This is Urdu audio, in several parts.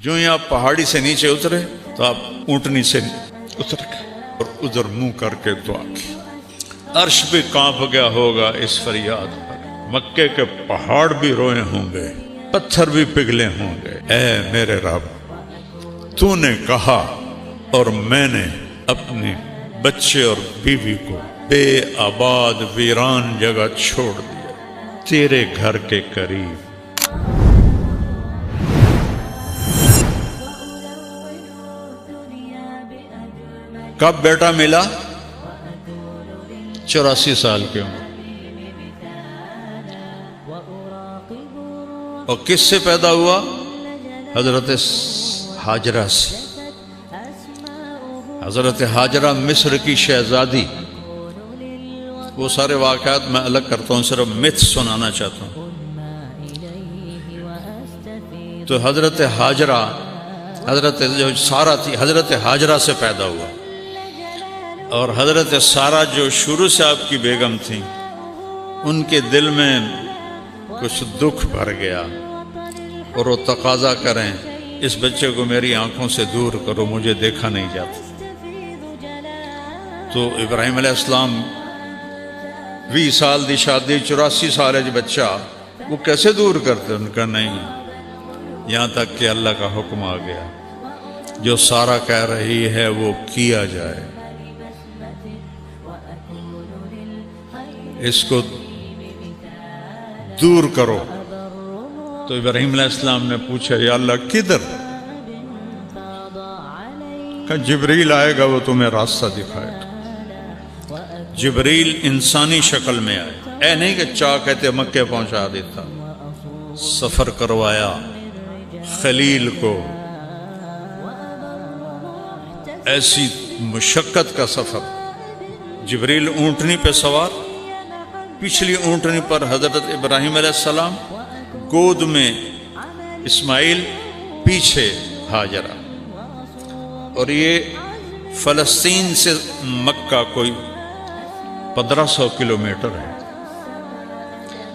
جو ہی آپ پہاڑی سے نیچے اترے تو آپ اونٹنی سے اتر گئے اور ادھر منہ کر کے دعا کی. عرش بھی کانپ گیا ہوگا اس فریاد پر، مکے کے پہاڑ بھی روئے ہوں گے، پتھر بھی پگھلے ہوں گے. اے میرے رب، تو نے کہا اور میں نے اپنے بچے اور بیوی کو بے آباد ویران جگہ چھوڑ دیا تیرے گھر کے قریب. کب بیٹا ملا؟ 84 سال کی عمر. اور کس سے پیدا ہوا؟ حضرت ہاجرہ سے. حضرت ہاجرہ مصر کی شہزادی. وہ سارے واقعات میں الگ کرتا ہوں، صرف متھ سنانا چاہتا ہوں. تو حضرت ہاجرہ، حضرت جو سارہ تھی، حضرت ہاجرہ سے پیدا ہوا. اور حضرت سارہ جو شروع سے آپ کی بیگم تھیں، ان کے دل میں کچھ دکھ بھر گیا اور وہ تقاضا کریں اس بچے کو میری آنکھوں سے دور کرو، مجھے دیکھا نہیں جاتا. تو ابراہیم علیہ السلام 20 سال دی شادی، 84 سال ہے بچہ، وہ کیسے دور کرتے؟ ان کا نہیں، یہاں تک کہ اللہ کا حکم آ گیا، جو سارہ کہہ رہی ہے وہ کیا جائے، اس کو دور کرو. تو ابراہیم علیہ السلام نے پوچھا یا اللہ کدھر؟ کہ جبریل آئے گا، وہ تمہیں راستہ دکھائے گا. جبریل انسانی شکل میں آئے، اے نہیں کہ چاہ کہتے مکے پہنچا دیتا. سفر کروایا خلیل کو، ایسی مشقت کا سفر. جبریل اونٹنی پہ سوار، پچھلی اونٹنی پر حضرت ابراہیم علیہ السلام، گود میں اسماعیل، پیچھے ہاجرہ. اور یہ فلسطین سے مکہ کوئی 1500 کلومیٹر ہے،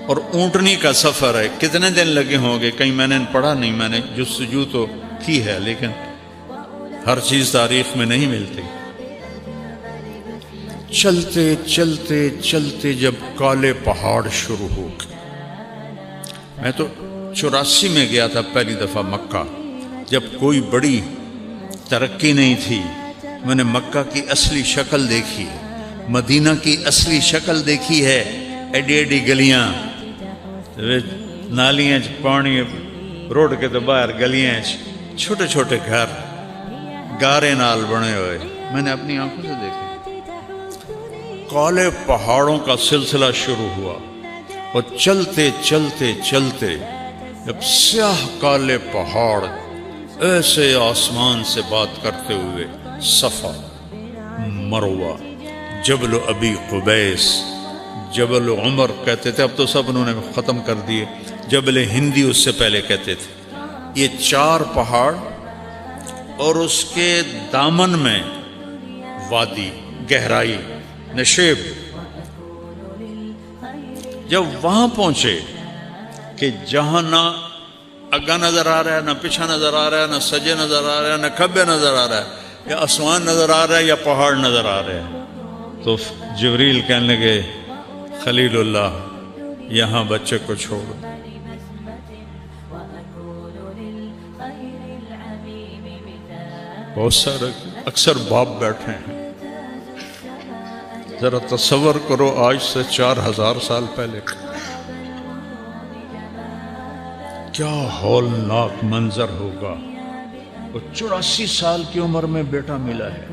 اور اونٹنی کا سفر ہے. کتنے دن لگے ہوں گے کہیں میں نے پڑھا نہیں، میں نے جستجو تو کی ہے لیکن ہر چیز تاریخ میں نہیں ملتی. چلتے چلتے چلتے جب کالے پہاڑ شروع ہو گئے. میں تو 84 میں گیا تھا پہلی دفعہ مکہ، جب کوئی بڑی ترقی نہیں تھی. میں نے مکہ کی اصلی شکل دیکھی، مدینہ کی اصلی شکل دیکھی ہے. ایڈی ایڈی گلیاں، نالیاں پانی، روڈ کے تو باہر گلیاں، چھوٹے چھوٹے گھر گارے نال بنے ہوئے، میں نے اپنی آنکھوں سے دیکھے. کالے پہاڑوں کا سلسلہ شروع ہوا، اور چلتے چلتے چلتے جب سیاہ کالے پہاڑ ایسے آسمان سے بات کرتے ہوئے، صفا، مروہ، جبل ابی قبیس، جبل عمر کہتے تھے، اب تو سب انہوں نے ختم کر دیے، جبل ہندی اس سے پہلے کہتے تھے. یہ 4 پہاڑ اور اس کے دامن میں وادی، گہرائی، نشیب. جب وہاں پہنچے کہ جہاں نہ اگا نظر آ رہا ہے، نہ پیچھا نظر آ رہا ہے، نہ سجے نظر آ رہا ہے، نہ کھبے نظر آ رہا ہے، یا آسمان نظر آ رہا ہے یا پہاڑ نظر آ رہے ہیں، تو جبریل کہنے لگے خلیل اللہ یہاں بچے کو چھوڑ. بہت سارے اکثر باپ بیٹھے ہیں، ذرا تصور کرو آج سے 4000 سال پہلے کیا ہولناک منظر ہوگا. اور 84 سال کی عمر میں بیٹا ملا ہے،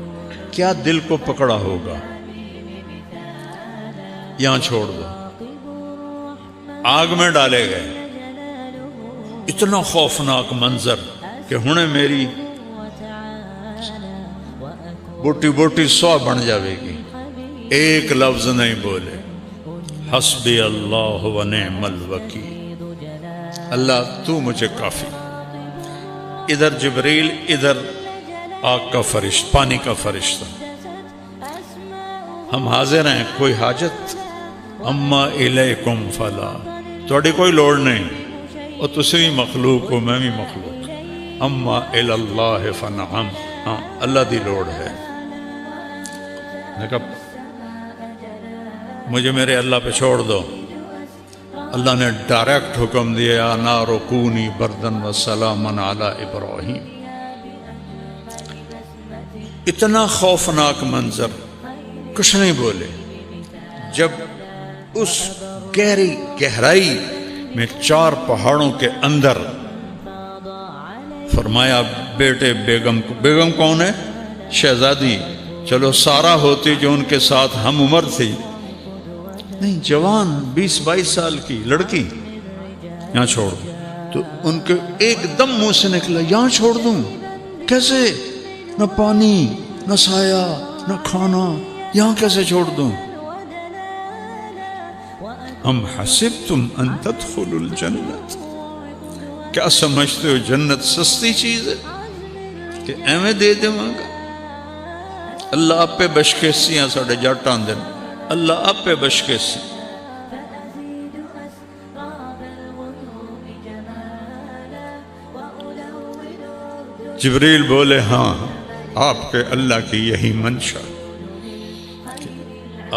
کیا دل کو پکڑا ہوگا. یہاں چھوڑ دو. آگ میں ڈالے گئے. اتنا خوفناک منظر کہ ہنے میری بوٹی بوٹی 100 بن جاوے گی. ایک لفظ نہیں بولے، حسبی اللہ و نعم الوکیل، اللہ تو مجھے کافی. ادھر جبریل، ادھر آگ کا فرشتہ، پانی کا فرشتہ. ہم حاضر ہیں، کوئی حاجت؟ اما الیکم فلا، تھوڑی کوئی لوڑ نہیں، اور تسی بھی مخلوق ہو، میں بھی مخلوق. اما الاللہ فنعم، ہاں اللہ دی لوڑ ہے۔ میں کہا مجھے میرے اللہ پہ چھوڑ دو۔ اللہ نے ڈائریکٹ حکم دیا یا نار کونی بردن و سلاما علی ابراہیم۔ اتنا خوفناک منظر، کچھ نہیں بولے۔ جب اس گہرائی میں 4 پہاڑوں کے اندر فرمایا بیٹے بیگم کون ہے؟ شہزادی، چلو سارا ہوتی جو ان کے ساتھ ہم عمر تھی، نہیں جوان 20-22 سال کی لڑکی، یہاں چھوڑ دوں۔ تو ان کے ایک دم منہ سے نکلا یہاں چھوڑ دوں؟ کیسے؟ نہ پانی، نہ سایہ، نہ کھانا، یہاں کیسے چھوڑ دوں؟ ام حسبتم ان تدخلوا الجنت، کیا سمجھتے ہو جنت سستی چیز ہے کہ ایویں دے دے مانگا؟ اللہ آپ پہ بشکیسیاں ساڑھے جٹ آندن، اللہ آپ پہ بشکیسی۔ جبریل بولے ہاں آپ کے اللہ کی یہی منشا،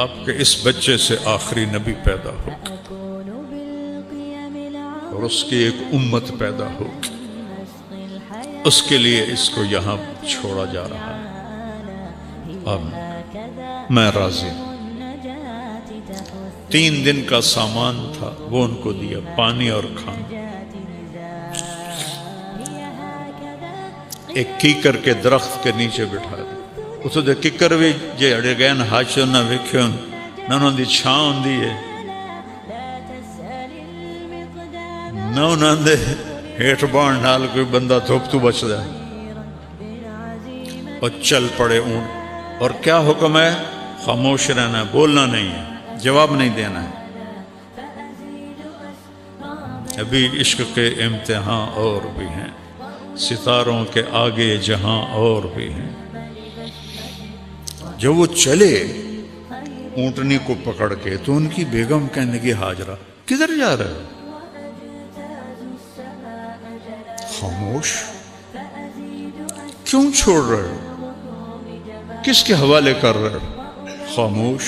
آپ کے اس بچے سے آخری نبی پیدا ہوگا اور اس کی ایک امت پیدا ہوگی، اس کے لیے اس کو یہاں چھوڑا جا رہا ہے۔ اب میں راضی ہوں۔ 3 دن کا سامان تھا وہ ان کو دیا، پانی اور کھانا۔ ایک کیکر کے درخت کے نیچے بٹھا دیا۔ اتو دے کیکر بھی جے اڑے گئے نا ہاچو نہ ویکھیون نہ انہوں دی چھاں ہوندی ہے، نہ انہوں دے ہیٹھ بان نال کوئی بندہ دھوپ تو بچ دا ہے۔ اور چل پڑے اونٹ، اور کیا حکم ہے؟ خاموش رہنا ہے، بولنا نہیں ہے، جواب نہیں دینا ہے۔ ابھی عشق کے امتحان اور بھی ہیں، ستاروں کے آگے جہاں اور بھی ہیں۔ جب وہ چلے اونٹنی کو پکڑ کے تو ان کی بیگم کہنے لگی ہاجرہ کدھر جا رہے ہو؟ خاموش، کیوں چھوڑ رہے ہو؟ کس کے حوالے کر رہے ہو؟ خاموش۔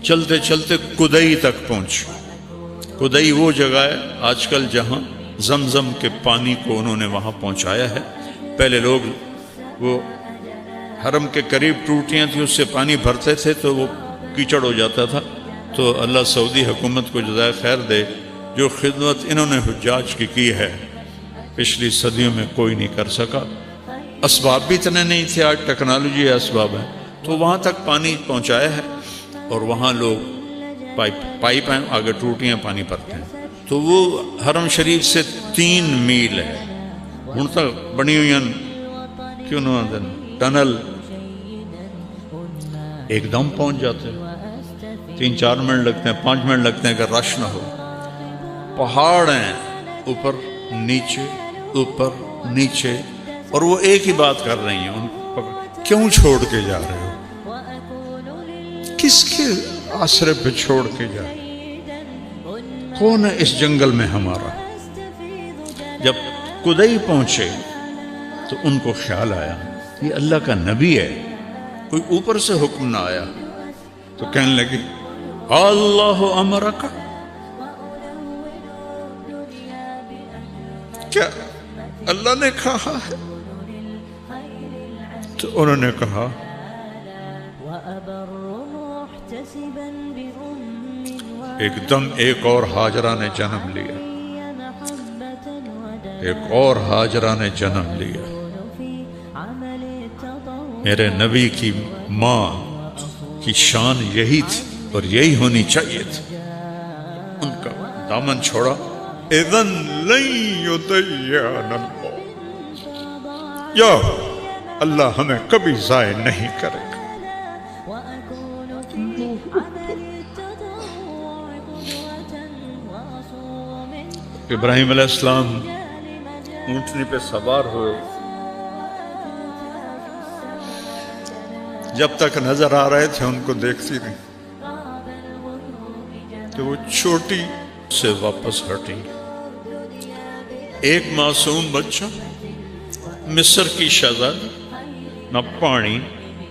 چلتے چلتے کدئی تک پہنچ۔ کدئی وہ جگہ ہے آج کل جہاں زمزم کے پانی کو انہوں نے وہاں پہنچایا ہے۔ پہلے لوگ وہ حرم کے قریب ٹوٹیاں تھیں، اس سے پانی بھرتے تھے تو وہ کیچڑ ہو جاتا تھا۔ تو اللہ سعودی حکومت کو جزائے خیر دے، جو خدمت انہوں نے حجاج کی ہے پچھلی صدیوں میں کوئی نہیں کر سکا۔ اسباب بھی اتنے نہیں تھے، آج ٹیکنالوجی اسباب ہے، تو وہاں تک پانی پہنچایا ہے۔ اور وہاں لوگ پائپ ہیں، آگے ٹوٹیاں پانی بھرتے ہیں۔ تو وہ حرم شریف سے 3 میل ہے، ہن تک بنی ہوئی کیوں نہ ٹنل، ایک دم پہنچ جاتے ہیں۔ 3-4 منٹ لگتے ہیں، 5 منٹ لگتے ہیں اگر رش نہ ہو۔ پہاڑ ہیں، اوپر نیچے اوپر نیچے، اور وہ ایک ہی بات کر رہی ہیں، ان کیوں چھوڑ کے جا رہے ہو؟ کس کے آسرے پہ چھوڑ کے جا رہے ہو؟ کون ہے اس جنگل میں ہمارا؟ جب کدئی پہنچے تو ان کو خیال آیا یہ اللہ کا نبی ہے، کوئی اوپر سے حکم نہ آیا۔ تو کہنے لگی اللہ امرک، کیا اللہ نے کہا ہے؟ تو انہوں نے کہا ایک دم ایک اور ہاجرہ نے جنم لیا، ایک اور ہاجرہ نے جنم لیا۔ میرے نبی کی ماں کی شان یہی تھی اور یہی ہونی چاہیے تھی۔ ان کا دامن چھوڑا، اذن لن یضیعنا اللہ، یا اللہ ہمیں کبھی ضائع نہیں کرے گا۔ ابراہیم علیہ السلام اونٹنی پہ سوار ہوئے، جب تک نظر آ رہے تھے ان کو دیکھتی رہی کہ وہ چھوٹی سے واپس ہٹی۔ ایک معصوم بچہ، مصر کی شہزادی، نہ پانی،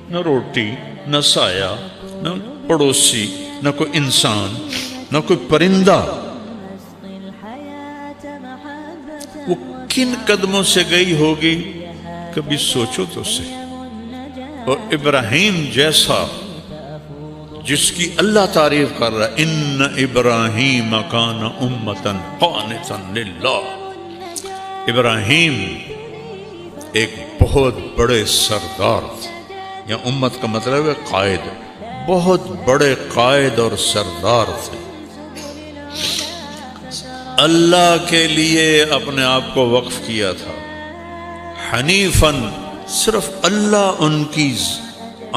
نہ روٹی، نہ سایہ، نہ پڑوسی، نہ کوئی انسان، نہ کوئی پرندہ، وہ کن قدموں سے گئی ہوگی کبھی سوچو تو صحیح۔ اور ابراہیم جیسا جس کی اللہ تعریف کر رہا ہے، ان ابراہیم کان امۃ قانتا للہ، ابراہیم ایک بہت بڑے سردار تھے، یا امت کا مطلب ہے قائد، بہت بڑے قائد اور سردار تھے، اللہ کے لیے اپنے آپ کو وقف کیا تھا، حنیفاً، صرف اللہ ان کی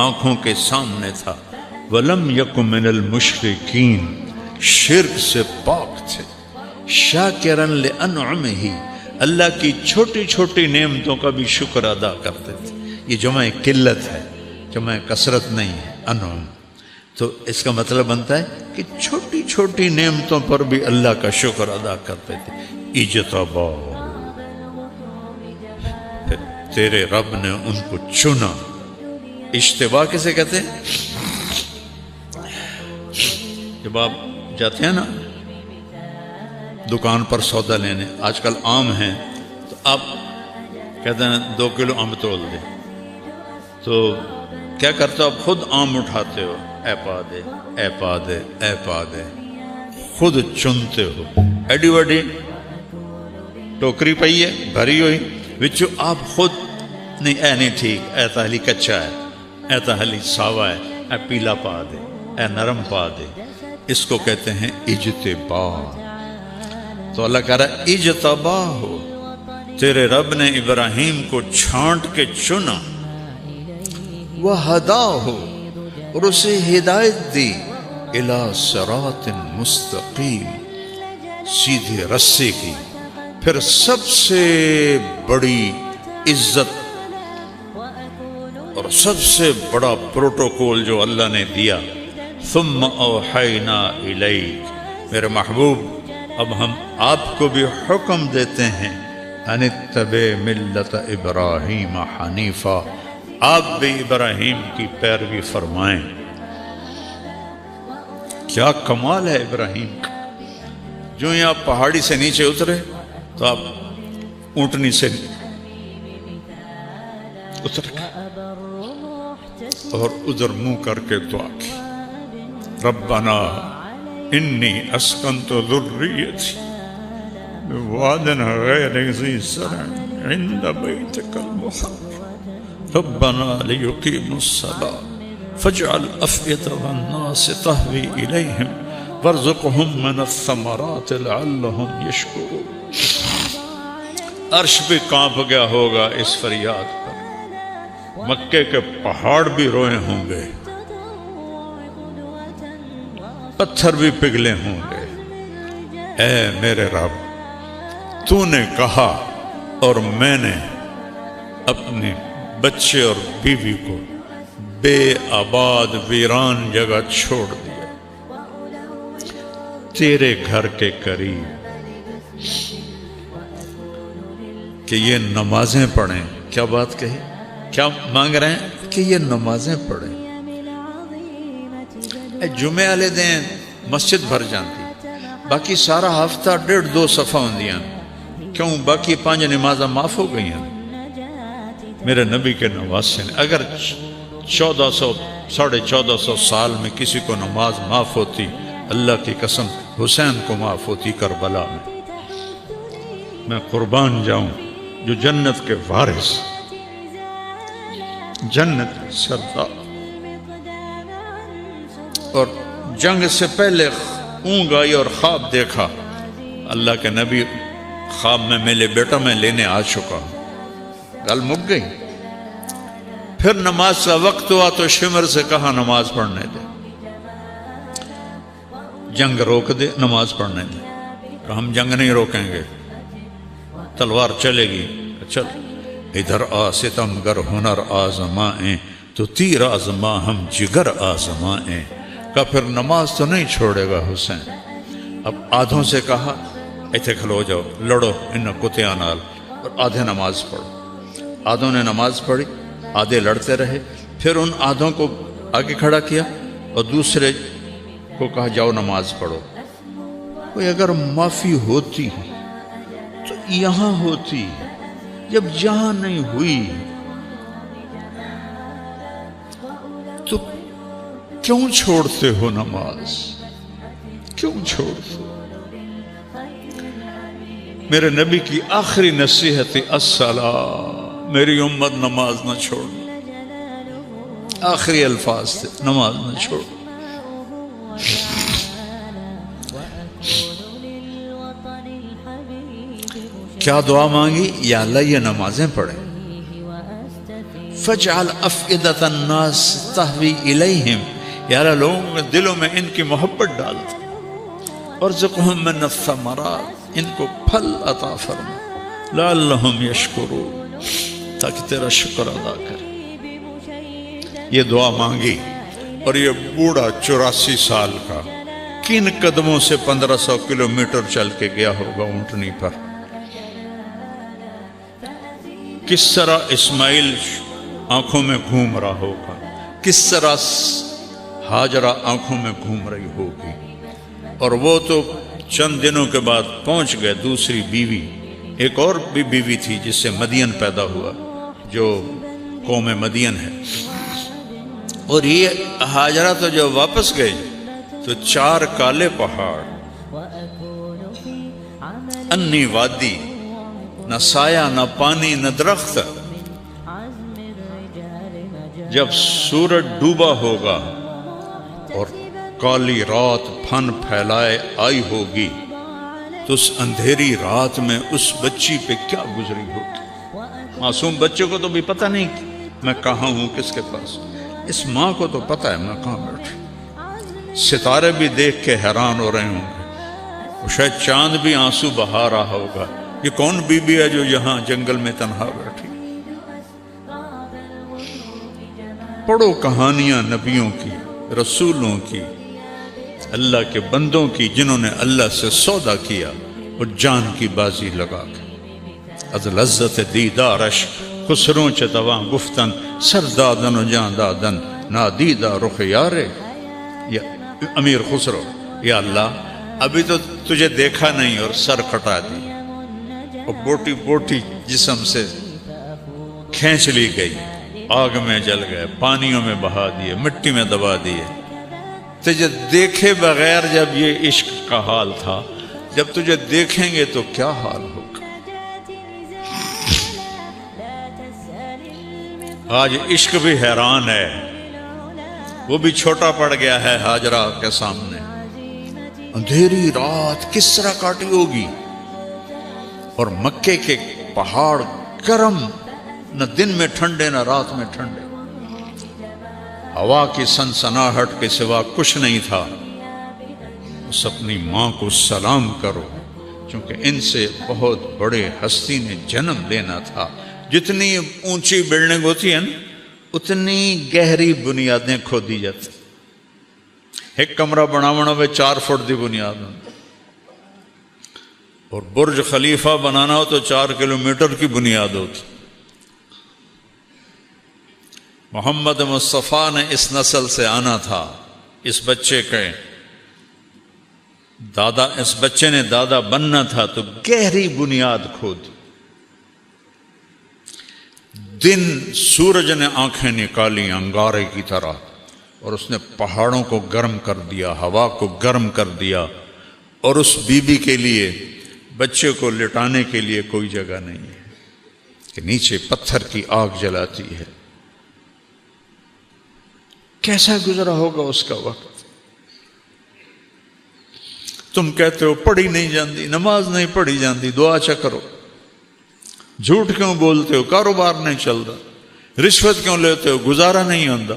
آنکھوں کے سامنے تھا، وَلَمْ يَكُ مِنَ الْمُشْرِكِينَ، شرک سے پاک تھے، شَاكِرًا لِأَنْعُمِهِ، اللہ کی چھوٹی چھوٹی نعمتوں کا بھی شکر ادا کرتے تھے۔ یہ جمع قلت ہے، جمع کثرت نہیں ہے، انعم، تو اس کا مطلب بنتا ہے کہ چھوٹی چھوٹی نعمتوں پر بھی اللہ کا شکر ادا کرتے تھے۔ اجتبا، تیرے رب نے ان کو چنا۔ اجتبا کسے کہتے ہیں؟ جب آپ جاتے ہیں نا دکان پر سودا لینے، آج کل آم ہیں، تو آپ کہتے ہیں 2 کلو آم تول دے، تو کیا کرتے ہو؟ آپ خود آم اٹھاتے ہو، اے پا دے، اے پا دے، اے پا دے، خود چنتے ہو، ایڈی وڈی ٹوکری پئی ہے بھری ہوئی، وچو آپ خود نہیں، اے نہیں ٹھیک، اے تاہلی کچا ہے، اے تاہلی ساوا ہے، اے پیلا پا دے، اے نرم پا دے۔ اس کو کہتے ہیں اجتبا۔ تو اللہ کہہ رہا ہے اجتبا ہو، تیرے رب نے ابراہیم کو چھانٹ کے چنا، وَهَدَاهُ، اور اسے ہدایت دی، إِلَى صِرَاطٍ مُسْتَقِيمٍ، سیدھے رستے کی۔ پھر سب سے بڑی عزت اور سب سے بڑا پروٹوکول جو اللہ نے دیا، ثم اوحینا الیک، میرے محبوب اب ہم آپ کو بھی حکم دیتے ہیں، ان اتبع ملت ابراہیم حنیفا، آپ بھی ابراہیم کی پیروی فرمائیں۔ کیا کمال ہے ابراہیم کا! جو ہی آپ پہاڑی سے نیچے اترے تو آپ اونٹنی سے اتر گئے اور ادھر منہ کر کے دعا کی، ربنا انی اسکنت ذریتی بواد غیر ذی زرع عند بیتک المحرم ربنا لیقیموا الصلاة فاجعل افئدة الناس تهوی الیہم وارزقهم من الثمرات لعلهم یشکرون۔ عرش بھی کانپ گیا ہوگا اس فریاد پر، مکے کے پہاڑ بھی روئے ہوں گے، پتھر بھی پگھلے ہوں گے۔ اے میرے رب، تو نے کہا اور میں نے اپنے بچے اور بیوی کو بے آباد ویران جگہ چھوڑ دیا تیرے گھر کے قریب، کہ یہ نمازیں پڑھیں۔ کیا بات کہی؟ کیا مانگ رہے ہیں؟ کہ یہ نمازیں پڑھیں۔ جمعے والے دن مسجد بھر جاتی، باقی سارا ہفتہ 1.5-2 صفحہ ہوندیاں، کیوں؟ باقی 5 نمازاں معاف ہو گئی ہیں میرے نبی کے نواسے نے۔ اگر 1400 سال میں کسی کو نماز معاف ہوتی، اللہ کی قسم حسین کو معاف ہوتی کربلا میں۔ میں قربان جاؤں جو جنت کے وارث، جنت کے سردار، اور جنگ سے پہلے اونگ آئی اور خواب دیکھا، اللہ کے نبی خواب میں میرے بیٹا میں لینے آ چکا ہوں، گل مک گئی۔ پھر نماز کا وقت ہوا تو شمر سے کہا نماز پڑھنے دے، جنگ روک دے، نماز پڑھنے دے۔ ہم جنگ نہیں روکیں گے، تلوار چلے گی، چل ادھر آ ستم گر ہنر آزمائیں، تو تیر آزما ہم جگر آزمائیں۔ کہ پھر نماز تو نہیں چھوڑے گا حسین۔ اب آدھوں سے کہا ایتھے کھلو جاؤ، لڑو ان کتیاں نال، اور آدھے نماز پڑھو۔ آدھوں نے نماز پڑھی، آدھے لڑتے رہے، پھر ان آدھوں کو آگے کھڑا کیا اور دوسرے کو کہا جاؤ نماز پڑھو۔ کوئی اگر معافی ہوتی تو یہاں ہوتی، جب یہاں نہیں ہوئی تو کیوں چھوڑتے ہو نماز؟ کیوں چھوڑتے ہو؟ میرے نبی کی آخری نصیحت الصلاۃ، میری امت نماز نہ چھوڑنا، آخری الفاظ تھے، نماز نہ چھوڑ۔ کیا دعا مانگی؟ یا اللہ یہ نمازیں پڑھیں، فَاجْعَلْ أَفْئِدَةَ النَّاسِ تَهْوِي إِلَيْهِمْ، یا اللہ لوگوں کے دلوں میں ان کی محبت ڈال دے، وَارْزُقْهُم مِّنَ الثَّمَرَاتِ، ان کو پھل عطا فرما، لَعَلَّهُمْ يَشْكُرُونَ، تاکہ تیرا شکر ادا کرے۔ یہ دعا مانگی، اور یہ بوڑھا 84 سال کا کن قدموں سے 1500 کلومیٹر چل کے گیا ہوگا اونٹنی پر، کس طرح اسماعیل آنکھوں میں گھوم رہا ہوگا، کس طرح ہاجرہ آنکھوں میں گھوم رہی ہوگی، اور وہ تو چند دنوں کے بعد پہنچ گئے دوسری بیوی، ایک اور بھی بیوی تھی جس سے مدین پیدا ہوا، جو قوم مدین ہے، اور یہ ہاجرہ تو جو واپس گئی تو 4 کالے پہاڑ، انی وادی، نہ سایہ نہ پانی نہ درخت۔ جب سورج ڈوبا ہوگا اور کالی رات پھن پھیلائے آئی ہوگی تو اس اندھیری رات میں اس بچی پہ کیا گزری ہوگی؟ معصوم بچے کو تو بھی پتہ نہیں میں کہاں ہوں، کس کے پاس، اس ماں کو تو پتہ ہے میں کہاں بیٹھی۔ ستارے بھی دیکھ کے حیران ہو رہے ہوں گے، اور شاید چاند بھی آنسو بہا رہا ہوگا، یہ کون بی بی ہے جو یہاں جنگل میں تنہا بیٹھی؟ پڑھو کہانیاں نبیوں کی، رسولوں کی، اللہ کے بندوں کی، جنہوں نے اللہ سے سودا کیا اور جان کی بازی لگا کے۔ از لذت دیدارش خسروں چتواں گفتن، سر دادن و جان دادن نادیدہ رخ یارے۔ یا امیر خسرو، یا اللہ ابھی تو تجھے دیکھا نہیں اور سر کٹا دی، اور بوٹی بوٹی جسم سے کھینچ لی گئی، آگ میں جل گئے، پانیوں میں بہا دیے، مٹی میں دبا دیے۔ تجھے دیکھے بغیر جب یہ عشق کا حال تھا، جب تجھے دیکھیں گے تو کیا حال ہوگا؟ آج عشق بھی حیران ہے، وہ بھی چھوٹا پڑ گیا ہے ہاجرہ کے سامنے۔ اندھیری رات کس طرح کاٹی ہوگی، اور مکے کے پہاڑ گرم، نہ دن میں ٹھنڈے نہ رات میں ٹھنڈے، ہوا کی سنسناہٹ کے سوا کچھ نہیں تھا۔ اس اپنی ماں کو سلام کرو، چونکہ ان سے بہت بڑے ہستی نے جنم لینا تھا۔ جتنی اونچی بلڈنگ ہوتی ہے نا، اتنی گہری بنیادیں کھودی جاتی۔ ایک کمرہ بناونا میں 4 فٹ دی بنیاد ہوں، اور برج خلیفہ بنانا ہو تو 4 کلومیٹر کی بنیاد ہوتی۔ محمد مصطفیٰ نے اس نسل سے آنا تھا، اس بچے کے دادا، اس بچے نے دادا بننا تھا، تو گہری بنیاد کھودی۔ دن سورج نے آنکھیں نکالی انگارے کی طرح، اور اس نے پہاڑوں کو گرم کر دیا، ہوا کو گرم کر دیا، اور اس بی بی کے لیے، بچے کو لٹانے کے لیے کوئی جگہ نہیں ہے کہ نیچے پتھر کی آگ جلاتی ہے۔ کیسا گزرا ہوگا اس کا وقت؟ تم کہتے ہو پڑھی نہیں جاندی، نماز نہیں پڑھی جاندی، دعا چا کرو، جھوٹ کیوں بولتے ہو، کاروبار نہیں چلتا، رشوت کیوں لیتے ہو، گزارا نہیں ہوتا۔